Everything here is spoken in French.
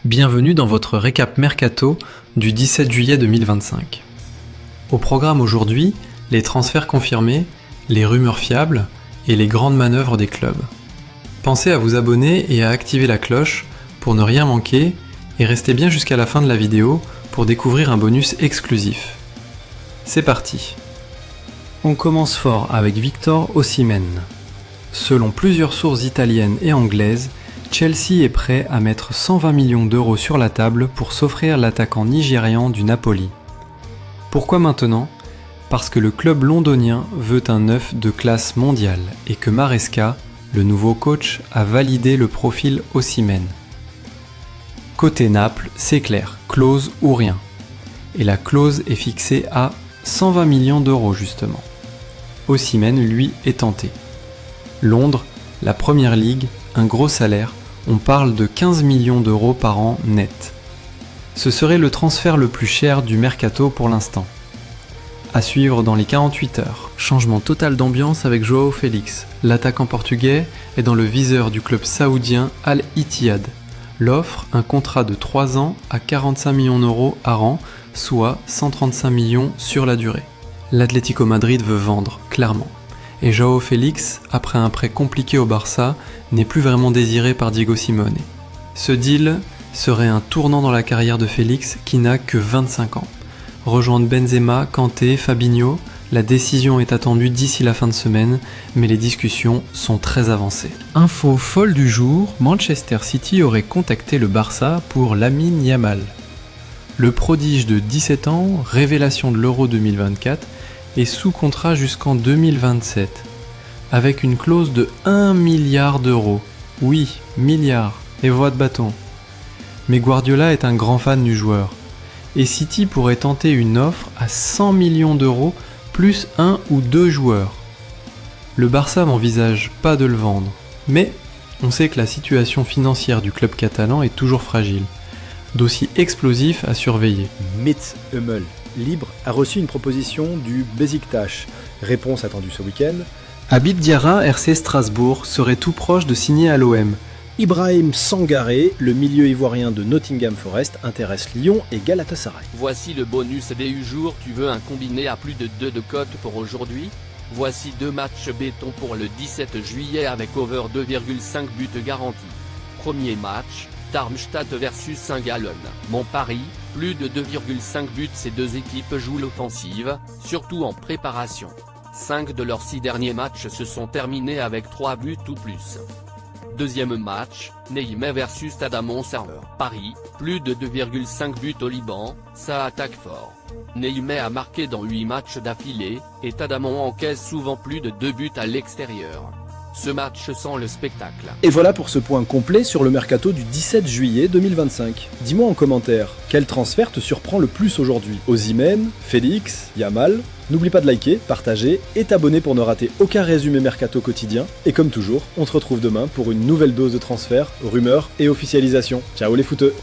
Bienvenue dans votre récap Mercato du 17 juillet 2025. Au programme aujourd'hui, les transferts confirmés, les rumeurs fiables et les grandes manœuvres des clubs. Pensez à vous abonner et à activer la cloche pour ne rien manquer et restez bien jusqu'à la fin de la vidéo pour découvrir un bonus exclusif. C'est parti. On commence fort avec Victor Osimhen. Selon plusieurs sources italiennes et anglaises, Chelsea est prêt à mettre 120 millions d'euros sur la table pour s'offrir l'attaquant nigérian du Napoli. Pourquoi maintenant ? Parce que le club londonien veut un neuf de classe mondiale et que Maresca, le nouveau coach, a validé le profil Osimhen. Côté Naples, c'est clair, clause ou rien. Et la clause est fixée à 120 millions d'euros justement. Osimhen, lui, est tenté. Londres, la première ligue, un gros salaire, on parle de 15 millions d'euros par an net. Ce serait le transfert le plus cher du mercato pour l'instant. À suivre dans les 48 heures. Changement total d'ambiance avec João Félix. L'attaquant portugais est dans le viseur du club saoudien Al Ittihad. L'offre, un contrat de 3 ans à 45 millions d'euros par an, soit 135 millions sur la durée. L'Atlético Madrid veut vendre, clairement. Et João Félix, après un prêt compliqué au Barça, n'est plus vraiment désiré par Diego Simeone. Ce deal serait un tournant dans la carrière de Félix qui n'a que 25 ans. Rejoindre Benzema, Kanté, Fabinho, la décision est attendue d'ici la fin de semaine, mais les discussions sont très avancées. Info folle du jour, Manchester City aurait contacté le Barça pour Lamine Yamal. Le prodige de 17 ans, révélation de l'Euro 2024, est sous contrat jusqu'en 2027, avec une clause de 1 milliard d'euros. Oui, milliard, et voix de bâton. Mais Guardiola est un grand fan du joueur, et City pourrait tenter une offre à 100 millions d'euros plus 1 ou 2 joueurs. Le Barça n'envisage pas de le vendre, mais on sait que la situation financière du club catalan est toujours fragile. Dossier explosif à surveiller. Mats Hummels, libre, a reçu une proposition du Beşiktaş. Réponse attendue ce week-end. Habib Diarra, RC Strasbourg, serait tout proche de signer à l'OM. Ibrahim Sangaré, le milieu ivoirien de Nottingham Forest, intéresse Lyon et Galatasaray. Voici le bonus du jour. Tu veux un combiné à plus de 2 de cote pour aujourd'hui ? Voici 2 matchs béton pour le 17 juillet avec over 2,5 buts garantis. Premier match, Darmstadt versus Saint-Gallen. Mon pari, plus de 2,5 buts. Ces deux équipes jouent l'offensive, surtout en préparation. 5 de leurs 6 derniers matchs se sont terminés avec 3 buts ou plus. Deuxième match, Nîmes versus Stade Serveur. Paris, plus de 2,5 buts au Liban, ça attaque fort. Nîmes a marqué dans 8 matchs d'affilée, et Tadamon encaisse souvent plus de 2 buts à l'extérieur. Ce match sent le spectacle. Et voilà pour ce point complet sur le mercato du 17 juillet 2025. Dis-moi en commentaire, quel transfert te surprend le plus aujourd'hui ? Osimhen, Félix, Yamal ? N'oublie pas de liker, partager et t'abonner pour ne rater aucun résumé mercato quotidien. Et comme toujours, on se retrouve demain pour une nouvelle dose de transfert, rumeurs et officialisation. Ciao les footeux!